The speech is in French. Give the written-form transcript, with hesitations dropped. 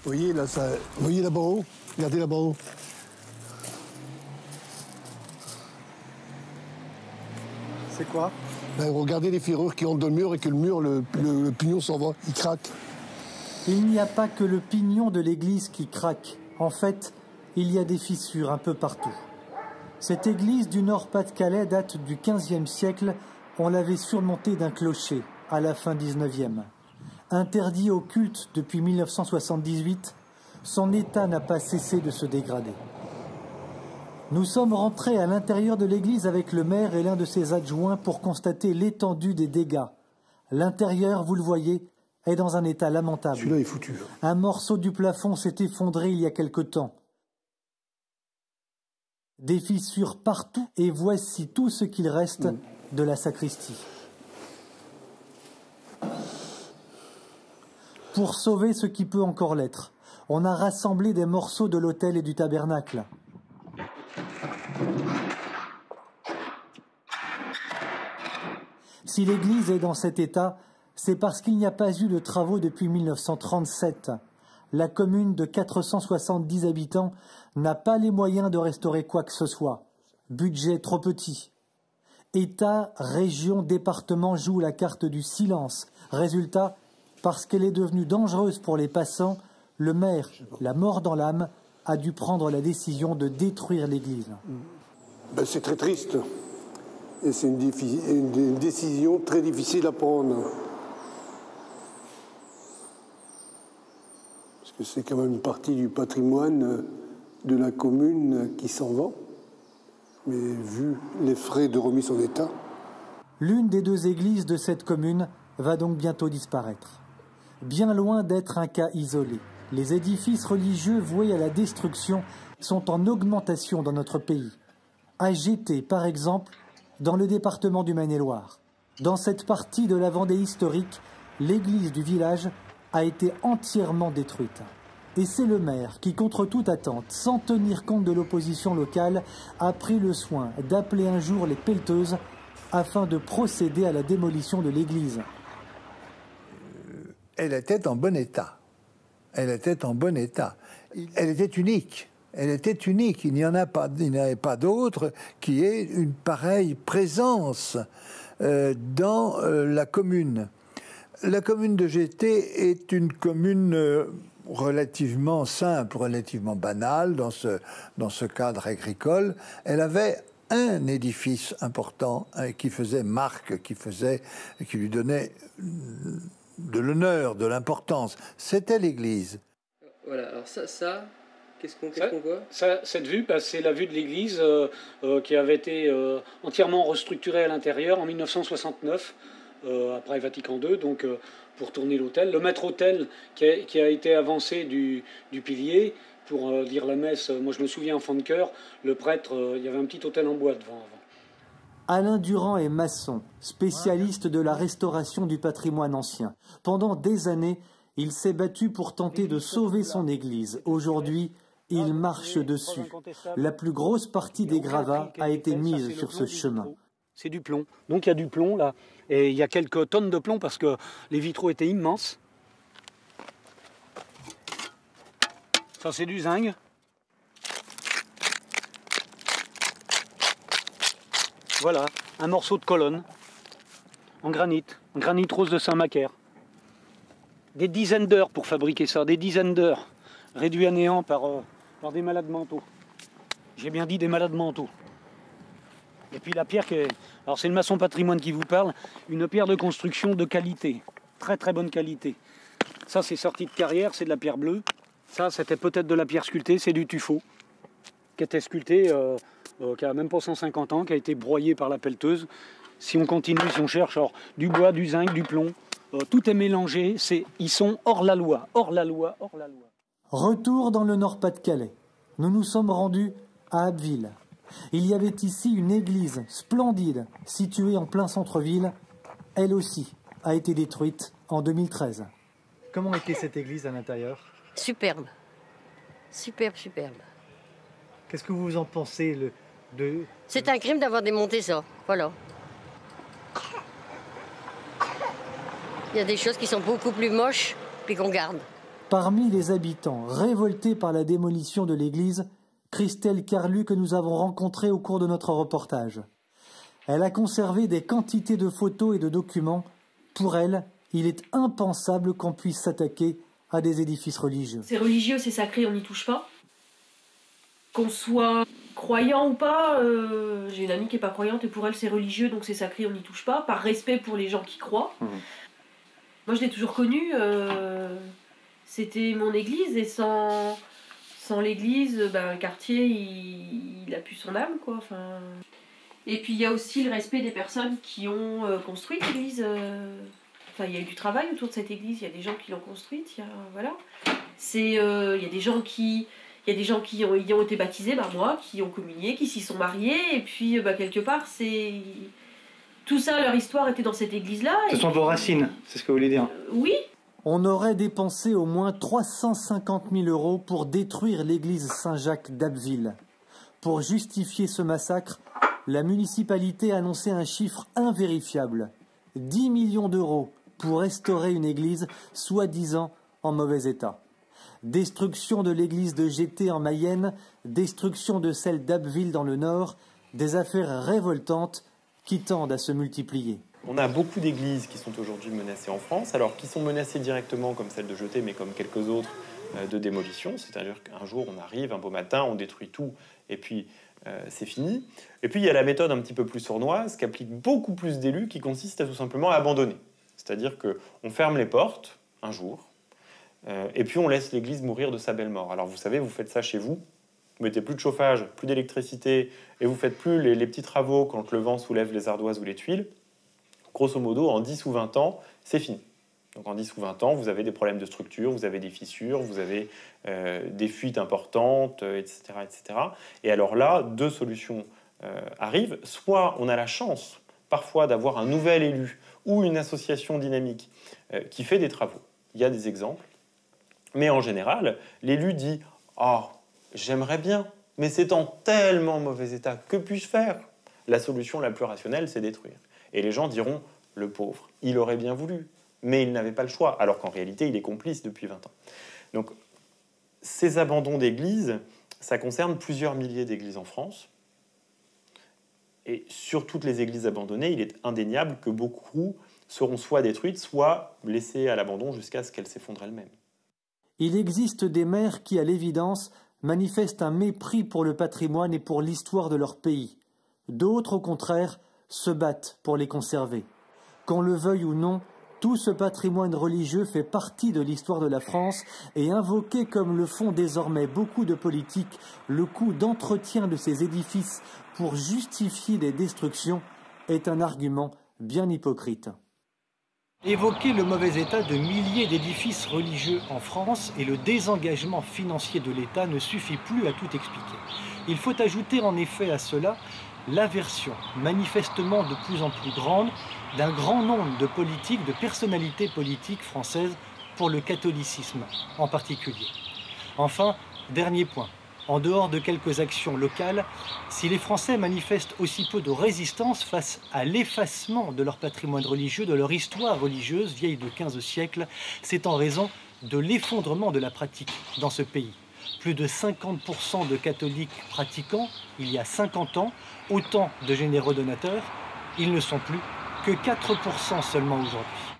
Vous voyez, là, ça... Vous voyez là-bas haut? Regardez là-bas haut. C'est quoi? Ben, regardez les ferrures qui rentrent dans le mur et que le mur, le pignon s'en va, il craque. Il n'y a pas que le pignon de l'église qui craque. En fait, il y a des fissures un peu partout. Cette église du Nord-Pas-de-Calais date du XVe siècle. On l'avait surmontée d'un clocher à la fin XIXe. Interdit au culte depuis 1978, son état n'a pas cessé de se dégrader. Nous sommes rentrés à l'intérieur de l'église avec le maire et l'un de ses adjoints pour constater l'étendue des dégâts. L'intérieur, vous le voyez, est dans un état lamentable. Celui-là est foutu. Un morceau du plafond s'est effondré il y a quelque temps. Des fissures partout et voici tout ce qu'il reste de la sacristie. Pour sauver ce qui peut encore l'être, on a rassemblé des morceaux de l'autel et du tabernacle. Si l'église est dans cet état, c'est parce qu'il n'y a pas eu de travaux depuis 1937. La commune de 470 habitants n'a pas les moyens de restaurer quoi que ce soit. Budget trop petit. État, région, département jouent la carte du silence. Résultat, parce qu'elle est devenue dangereuse pour les passants, le maire, la mort dans l'âme, a dû prendre la décision de détruire l'église. Ben, c'est très triste. Et c'est une décision très difficile à prendre. Parce que c'est quand même une partie du patrimoine de la commune qui s'en va. Mais vu les frais de remise en état... L'une des deux églises de cette commune va donc bientôt disparaître. Bien loin d'être un cas isolé, les édifices religieux voués à la destruction sont en augmentation dans notre pays. À Gété, par exemple, dans le département du Maine-et-Loire. Dans cette partie de la Vendée historique, l'église du village a été entièrement détruite. Et c'est le maire qui, contre toute attente, sans tenir compte de l'opposition locale, a pris le soin d'appeler un jour les pelleteuses afin de procéder à la démolition de l'église. Elle était en bon état. Elle était en bon état. Elle était unique. Elle était unique. Il n'y en avait pas d'autre qui ait une pareille présence dans la commune. La commune de Gété est une commune relativement simple, relativement banale dans ce cadre agricole. Elle avait un édifice important qui faisait marque, qui lui donnait de l'honneur, de l'importance. C'était l'église. Voilà, alors ça qu'est-ce qu'on voit? Cette vue, c'est la vue de l'église qui avait été entièrement restructurée à l'intérieur en 1969, après Vatican II, donc pour tourner l'autel. Le maître-autel qui a été avancé du pilier pour dire la messe. Moi, je me souviens, enfant de chœur, le prêtre, il y avait un petit autel en bois devant avant. Alain Durand est maçon, spécialiste de la restauration du patrimoine ancien. Pendant des années, il s'est battu pour tenter de sauver son église. Aujourd'hui, il marche dessus. La plus grosse partie des gravats a été mise sur ce chemin. C'est du plomb. Donc il y a du plomb là. Et il y a quelques tonnes de plomb parce que les vitraux étaient immenses. Ça, c'est du zinc. Voilà, un morceau de colonne en granit rose de Saint-Macaire. Des dizaines d'heures pour fabriquer ça, des dizaines d'heures, réduit à néant par des malades mentaux. J'ai bien dit des malades mentaux. Et puis la pierre, alors c'est le maçon patrimoine qui vous parle, une pierre de construction de qualité, très très bonne qualité. Ça, c'est sorti de carrière, c'est de la pierre bleue. Ça, c'était peut-être de la pierre sculptée, c'est du tuffeau, qui était sculpté, qui a même pas 150 ans, qui a été broyé par la pelleteuse. Si on continue, si on cherche, alors, du bois, du zinc, du plomb, tout est mélangé, ils sont hors la loi, hors la loi, hors la loi. Retour dans le Nord-Pas-de-Calais. Nous nous sommes rendus à Abbeville. Il y avait ici une église splendide, située en plein centre-ville. Elle aussi a été détruite en 2013. Comment était cette église à l'intérieur? Superbe. Superbe, superbe. Qu'est-ce que vous en pensez C'est un crime d'avoir démonté ça, voilà. Il y a des choses qui sont beaucoup plus moches, puis qu'on garde. Parmi les habitants révoltés par la démolition de l'église, Christelle Carlu, que nous avons rencontrée au cours de notre reportage. Elle a conservé des quantités de photos et de documents. Pour elle, il est impensable qu'on puisse s'attaquer à des édifices religieux. C'est religieux, c'est sacré, on n'y touche pas. Qu'on soit croyant ou pas, j'ai une amie qui n'est pas croyante et pour elle c'est religieux, donc c'est sacré, on n'y touche pas, par respect pour les gens qui croient. Moi je l'ai toujours connu, c'était mon église et sans l'église, le quartier il a pu son âme, quoi. Enfin... Et puis il y a aussi le respect des personnes qui ont construit l'église. Enfin, il y a eu du travail autour de cette église, il y a des gens qui l'ont construite, voilà. Il y a des gens qui y ont été baptisés, moi, qui ont communié, qui s'y sont mariés, et puis quelque part, tout ça, leur histoire était dans cette église-là. Ce sont vos racines, c'est ce que vous voulez dire. Oui. On aurait dépensé au moins 350 000 € pour détruire l'église Saint-Jacques d'Abbeville. Pour justifier ce massacre, la municipalité a annoncé un chiffre invérifiable. 10 millions d'euros pour restaurer une église soi-disant en mauvais état. Destruction de l'église de Gété en Mayenne, destruction de celle d'Abbeville dans le Nord, des affaires révoltantes qui tendent à se multiplier. On a beaucoup d'églises qui sont aujourd'hui menacées en France, alors qui sont menacées directement comme celle de Gété, mais comme quelques autres de démolition. C'est-à-dire qu'un jour, on arrive, un beau matin, on détruit tout, et puis c'est fini. Et puis, il y a la méthode un petit peu plus sournoise, qu'applique beaucoup plus d'élus, qui consiste à tout simplement abandonner. C'est-à-dire qu'on ferme les portes, un jour, et puis on laisse l'église mourir de sa belle mort. Alors vous savez, vous faites ça chez vous, vous mettez plus de chauffage, plus d'électricité, et vous faites plus les petits travaux quand le vent soulève les ardoises ou les tuiles. Grosso modo, en 10 ou 20 ans, c'est fini. Donc en 10 ou 20 ans, vous avez des problèmes de structure, vous avez des fissures, vous avez des fuites importantes, etc., etc. Et alors là, deux solutions arrivent. Soit on a la chance, parfois, d'avoir un nouvel élu ou une association dynamique qui fait des travaux. Il y a des exemples. Mais en général, l'élu dit « Ah, j'aimerais bien, mais c'est en tellement mauvais état, que puis-je faire ?» La solution la plus rationnelle, c'est détruire. Et les gens diront « Le pauvre, il aurait bien voulu, mais il n'avait pas le choix. » Alors qu'en réalité, il est complice depuis 20 ans. Donc, ces abandons d'églises, ça concerne plusieurs milliers d'églises en France. Et sur toutes les églises abandonnées, il est indéniable que beaucoup seront soit détruites, soit laissées à l'abandon jusqu'à ce qu'elles s'effondrent elles-mêmes. Il existe des maires qui, à l'évidence, manifestent un mépris pour le patrimoine et pour l'histoire de leur pays. D'autres, au contraire, se battent pour les conserver. Qu'on le veuille ou non, tout ce patrimoine religieux fait partie de l'histoire de la France et invoquer, comme le font désormais beaucoup de politiques, le coût d'entretien de ces édifices pour justifier des destructions est un argument bien hypocrite. Évoquer le mauvais état de milliers d'édifices religieux en France et le désengagement financier de l'État ne suffit plus à tout expliquer. Il faut ajouter en effet à cela l'aversion manifestement de plus en plus grande d'un grand nombre de politiques, de personnalités politiques françaises pour le catholicisme en particulier. Enfin, dernier point. En dehors de quelques actions locales, si les Français manifestent aussi peu de résistance face à l'effacement de leur patrimoine religieux, de leur histoire religieuse vieille de 15 siècles, c'est en raison de l'effondrement de la pratique dans ce pays. Plus de 50% de catholiques pratiquants il y a 50 ans, autant de généreux donateurs, ils ne sont plus que 4% seulement aujourd'hui.